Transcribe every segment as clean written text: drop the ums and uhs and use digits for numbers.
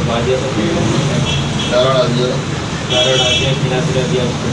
दबा दिया सब, चारा डाल दिया, चारा डाल दिया, खिला पिला दिया उसको।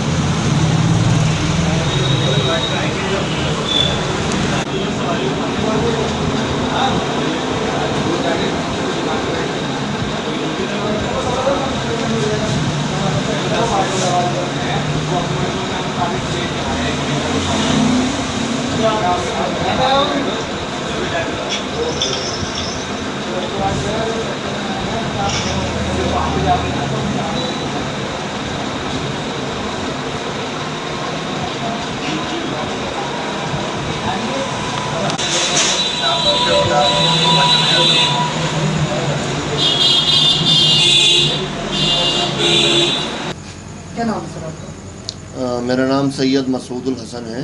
क्या नाम है सर आपका? मेरा नाम सैयद मसूदुल हसन है।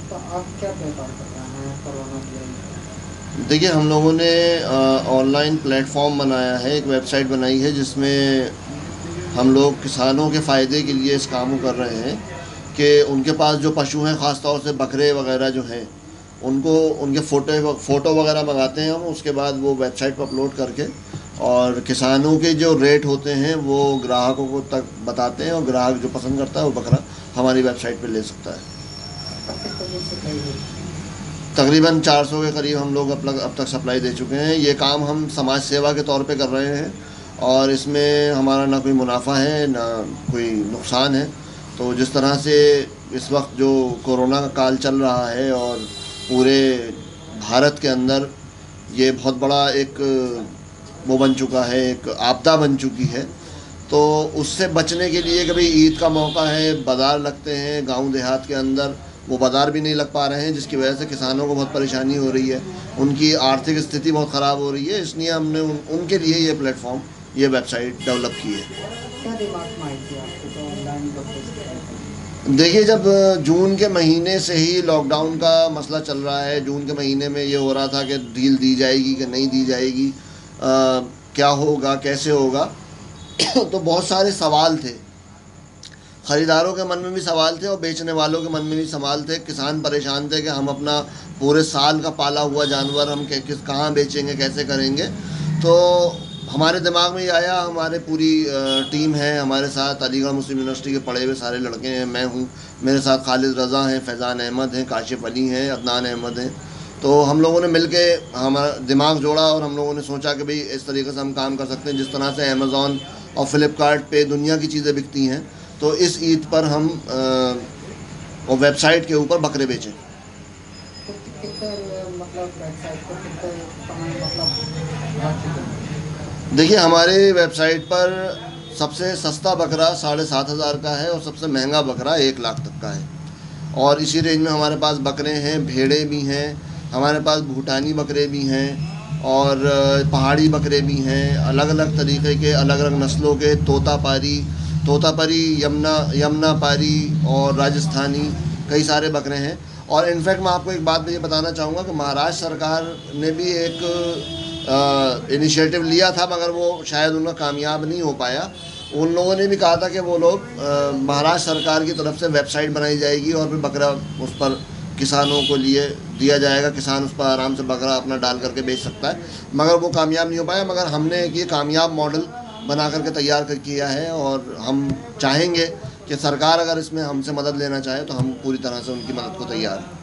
तो आप क्या व्यापार कर रहे हैं कोरोना के? देखिए, हम लोगों ने ऑनलाइन प्लेटफॉर्म बनाया है, एक वेबसाइट बनाई है जिसमें हम लोग किसानों के फ़ायदे के लिए इस काम को कर रहे हैं कि उनके पास जो पशु हैं, ख़ास तौर से बकरे वगैरह जो हैं, उनको उनके फ़ोटो वगैरह मंगाते हैं हम। उसके बाद वो वेबसाइट पर अपलोड करके और किसानों के जो रेट होते हैं वो ग्राहकों को तक बताते हैं, और ग्राहक जो पसंद करता है वो बकरा हमारी वेबसाइट पे ले सकता है। तकरीबन 400 के करीब हम लोग अब तक सप्लाई दे चुके हैं। ये काम हम समाज सेवा के तौर पे कर रहे हैं, और इसमें हमारा ना कोई मुनाफा है ना कोई नुकसान है। तो जिस तरह से इस वक्त जो कोरोना का काल चल रहा है और पूरे भारत के अंदर ये बहुत बड़ा एक वो बन चुका है, एक आपदा बन चुकी है, तो उससे बचने के लिए कभी ईद का मौका है, बाज़ार लगते हैं गांव देहात के अंदर, वो बाज़ार भी नहीं लग पा रहे हैं, जिसकी वजह से किसानों को बहुत परेशानी हो रही है, उनकी आर्थिक स्थिति बहुत ख़राब हो रही है। इसलिए हमने उनके लिए ये प्लेटफॉर्म, ये वेबसाइट डेवलप की है। क्या दिमाग में आई थी आपको तो ऑनलाइन देखिए, जब जून के महीने से ही लॉकडाउन का मसला चल रहा है, जून के महीने में ये हो रहा था कि डील दी जाएगी कि नहीं दी जाएगी, क्या होगा, कैसे होगा तो बहुत सारे सवाल थे। ख़रीदारों के मन में भी सवाल थे और बेचने वालों के मन में भी सवाल थे। किसान परेशान थे कि हम अपना पूरे साल का पाला हुआ जानवर हम कहाँ बेचेंगे, कैसे करेंगे। तो हमारे दिमाग में ये आया, हमारे पूरी टीम है हमारे साथ, अलीगढ़ मुस्लिम यूनिवर्सिटी के पढ़े हुए सारे लड़के हैं, मैं हूँ, मेरे साथ खालिद रज़ा हैं, फैज़ान अहमद हैं, काशिफ़ अली हैं, अदनान अहमद हैं। तो हम लोगों ने मिल के हमारा दिमाग जोड़ा और हम लोगों ने सोचा कि भाई इस तरीके से हम काम कर सकते हैं। जिस तरह से अमेज़ॉन और फ़्लिपकार्ट पे दुनिया की चीज़ें बिकती हैं, तो इस ईद पर हम और वेबसाइट के ऊपर बकरे बेचें। तो कितने मतलब वेबसाइट पर कितने मतलब देखिए, हमारे वेबसाइट पर सबसे सस्ता बकरा 7,500 का है और सबसे महंगा बकरा 1 लाख तक का है। और इसी रेंज में हमारे पास बकरे हैं, भेड़े भी हैं, हमारे पास भूटानी बकरे भी हैं और पहाड़ी बकरे भी हैं, अलग अलग तरीके के, अलग अलग नस्लों के, तोतापरी, यमुनापारी और राजस्थानी, कई सारे बकरे हैं। और इनफैक्ट मैं आपको एक बात ये बताना चाहूँगा कि महाराष्ट्र सरकार ने भी एक इनिशिएटिव लिया था, मगर वो शायद उनका कामयाब नहीं हो पाया। उन लोगों ने भी कहा था कि वो लोग महाराष्ट्र सरकार की तरफ से वेबसाइट बनाई जाएगी और फिर बकरा उस पर किसानों को लिए दिया जाएगा, किसान उस पर आराम से बकरा अपना डाल करके बेच सकता है, मगर वो कामयाब नहीं हो पाया। मगर हमने ये कामयाब मॉडल बना करके तैयार कर किया है, और हम चाहेंगे कि सरकार अगर इसमें हमसे मदद लेना चाहे तो हम पूरी तरह से उनकी मदद को तैयार हैं।